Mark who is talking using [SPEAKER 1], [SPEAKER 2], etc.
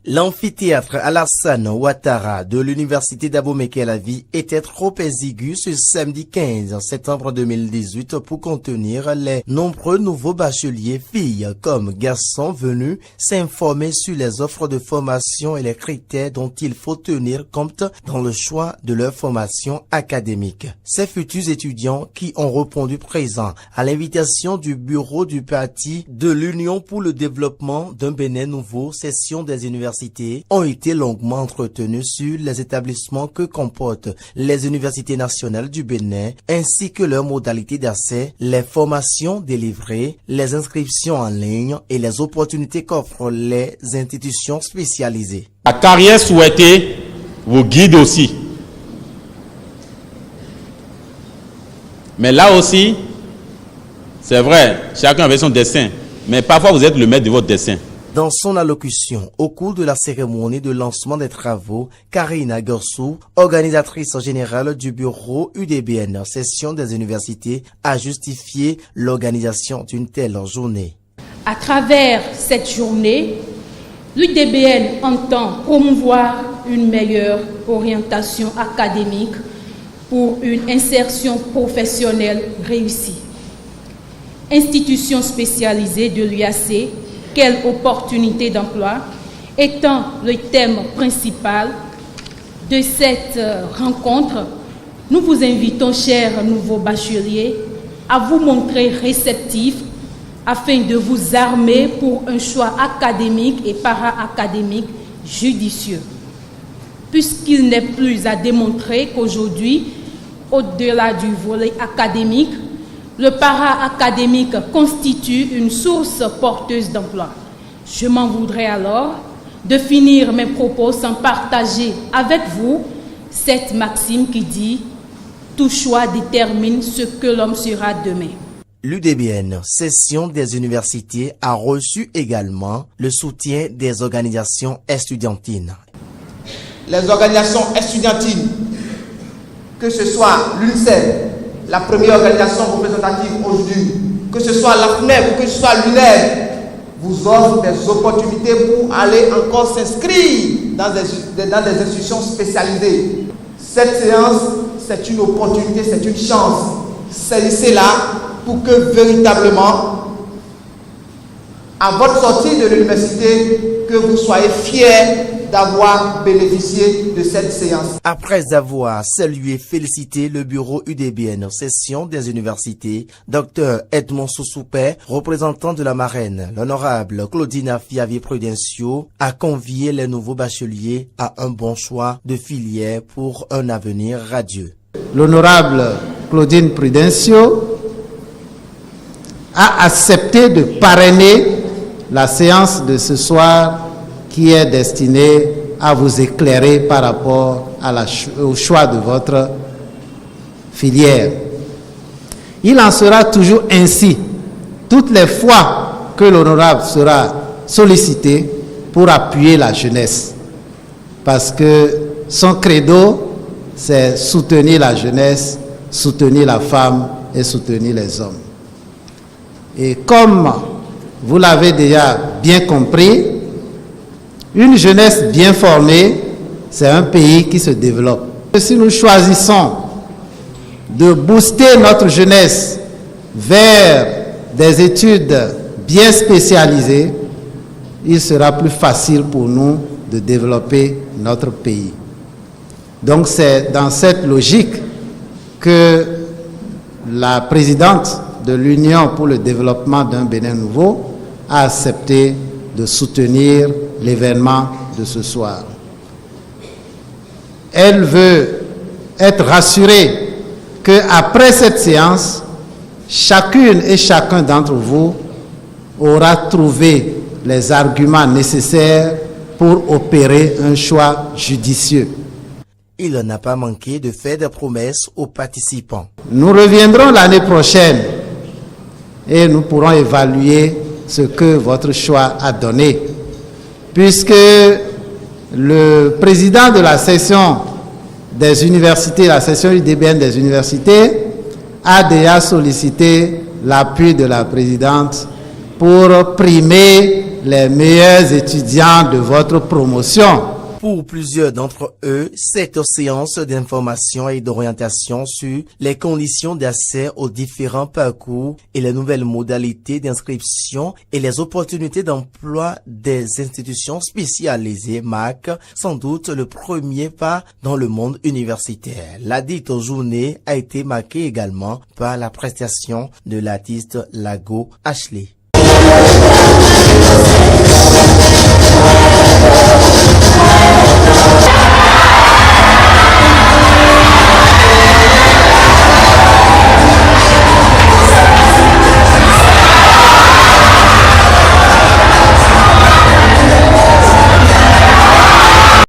[SPEAKER 1] L'amphithéâtre Alassane Ouattara de l'université d'Abomey-Calavi était trop exigu ce samedi 15 septembre 2018 pour contenir les nombreux nouveaux bacheliers filles comme garçons venus s'informer sur les offres de formation et les critères dont il faut tenir compte dans le choix de leur formation académique. Ces futurs étudiants qui ont répondu présents à l'invitation du bureau du parti de l'Union pour le développement d'un Bénin nouveau, session des universités, ont été longuement entretenus sur les établissements que comportent les universités nationales du Bénin, ainsi que leurs modalités d'accès, les formations délivrées, les inscriptions en ligne et les opportunités qu'offrent les institutions spécialisées.
[SPEAKER 2] La carrière souhaitée vous guide aussi. Mais là aussi, c'est vrai, chacun avait son destin, mais parfois vous êtes le maître de votre destin.
[SPEAKER 1] Dans son allocution au cours de la cérémonie de lancement des travaux, Karina Gorsou, organisatrice générale du bureau UDBN, session des universités, a justifié l'organisation d'une telle journée.
[SPEAKER 3] À travers cette journée, l'UDBN entend promouvoir une meilleure orientation académique pour une insertion professionnelle réussie. Institution spécialisée de l'UAC, quelle opportunité d'emploi étant le thème principal de cette rencontre, nous vous invitons, chers nouveaux bacheliers, à vous montrer réceptifs afin de vous armer pour un choix académique et para-académique judicieux. Puisqu'il n'est plus à démontrer qu'aujourd'hui, au-delà du volet académique, le para-académique constitue une source porteuse d'emploi. Je m'en voudrais alors de finir mes propos sans partager avec vous cette maxime qui dit « Tout choix détermine ce que l'homme sera demain ».
[SPEAKER 1] L'UDBN, session des universités, a reçu également le soutien des organisations estudiantines.
[SPEAKER 4] Les organisations estudiantines, que ce soit l'UNCED, la première organisation représentative aujourd'hui, que ce soit la FNEP ou que ce soit l'UNED, vous offre des opportunités pour aller encore s'inscrire dans des institutions spécialisées. Cette séance, c'est une opportunité, c'est une chance. Saisissez-la pour que véritablement, à votre sortie de l'université, que vous soyez fiers d'avoir bénéficié de cette séance.
[SPEAKER 1] Après avoir salué et félicité le bureau UDBN, session des universités, Dr Edmond Soussoupé, représentant de la marraine, l'honorable Claudine Fiavi-Prudencio, a convié les nouveaux bacheliers à un bon choix de filière pour un avenir radieux.
[SPEAKER 5] L'honorable Claudine Prudencio a accepté de parrainer la séance de ce soir qui est destinée à vous éclairer par rapport au choix de votre filière. Il en sera toujours ainsi toutes les fois que l'honorable sera sollicité pour appuyer la jeunesse. Parce que son credo, c'est soutenir la jeunesse, soutenir la femme et soutenir les hommes. Et comme vous l'avez déjà bien compris, une jeunesse bien formée, c'est un pays qui se développe. Si nous choisissons de booster notre jeunesse vers des études bien spécialisées, il sera plus facile pour nous de développer notre pays. Donc c'est dans cette logique que la présidente de l'Union pour le développement d'un Bénin nouveau a accepté de soutenir l'événement de ce soir. Elle veut être rassurée qu'après cette séance, chacune et chacun d'entre vous aura trouvé les arguments nécessaires pour opérer un choix judicieux.
[SPEAKER 1] Il n'a pas manqué de faire des promesses aux participants.
[SPEAKER 5] Nous reviendrons l'année prochaine et nous pourrons évaluer ce que votre choix a donné. Puisque le président de la session des universités, la session UDBN des universités, a déjà sollicité l'appui de la présidente pour primer les meilleurs étudiants de votre promotion.
[SPEAKER 1] Pour plusieurs d'entre eux, cette séance d'information et d'orientation sur les conditions d'accès aux différents parcours et les nouvelles modalités d'inscription et les opportunités d'emploi des institutions spécialisées marque sans doute le premier pas dans le monde universitaire. La dite journée a été marquée également par la prestation de l'artiste Lago Ashley.